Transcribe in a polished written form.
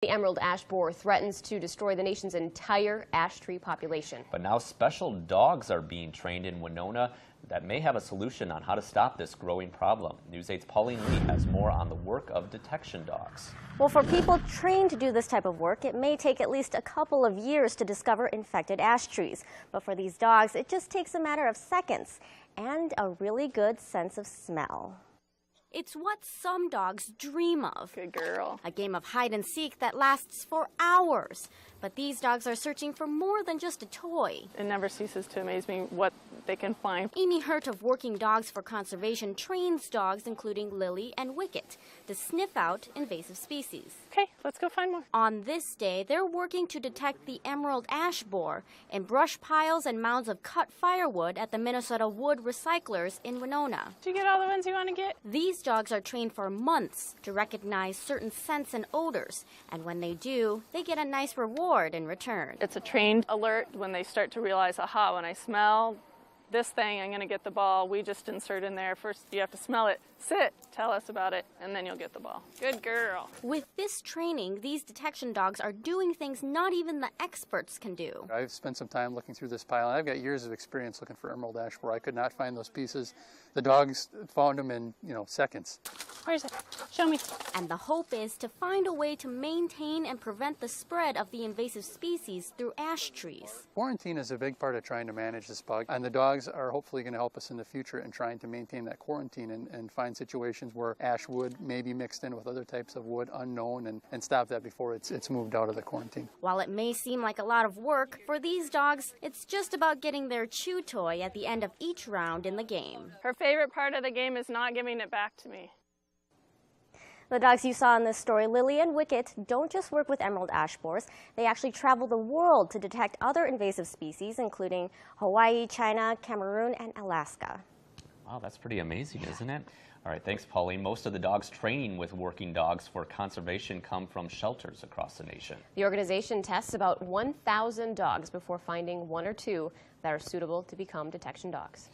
The emerald ash borer threatens to destroy the nation's entire ash tree population. But now special dogs are being trained in Winona that may have a solution on how to stop this growing problem. News 8's Pauleen has more on the work of detection dogs. Well, for people trained to do this type of work, it may take at least a couple of years to discover infected ash trees. But for these dogs, it just takes a matter of seconds and a really good sense of smell. It's what some dogs dream of. Good girl. A game of hide and seek that lasts for hours. But these dogs are searching for more than just a toy. It never ceases to amaze me what they can find. Aimee Hurt of Working Dogs for Conservation trains dogs, including Lily and Wicket, to sniff out invasive species. Okay, let's go find more. On this day, they're working to detect the emerald ash borer in brush piles and mounds of cut firewood at the Minnesota Wood Recyclers in Winona. Did you get all the ones you want to get? These dogs are trained for months to recognize certain scents and odors, and when they do, they get a nice reward in return. It's a trained alert when they start to realize, aha, when I smell this thing, I'm going to get the ball. We just insert in there. First, you have to smell it, sit, tell us about it, and then you'll get the ball. Good girl. With this training, these detection dogs are doing things not even the experts can do. I've spent some time looking through this pile, and I've got years of experience looking for emerald ash borer. I could not find those pieces. The dogs found them in, seconds. Where is it? Show me. And the hope is to find a way to maintain and prevent the spread of the invasive species through ash trees. Quarantine is a big part of trying to manage this bug, and the dogs are hopefully going to help us in the future in trying to maintain that quarantine and find situations where ash wood may be mixed in with other types of wood unknown and stop that before it's moved out of the quarantine. While it may seem like a lot of work, for these dogs, it's just about getting their chew toy at the end of each round in the game. Her favorite part of the game is not giving it back to me. The dogs you saw in this story, Lily and Wicket, don't just work with emerald ash borers. They actually travel the world to detect other invasive species, including Hawaii, China, Cameroon, and Alaska. Wow, that's pretty amazing, isn't it? All right, thanks, Pauline. Most of the dogs training with Working Dogs for Conservation come from shelters across the nation. The organization tests about 1,000 dogs before finding one or two that are suitable to become detection dogs.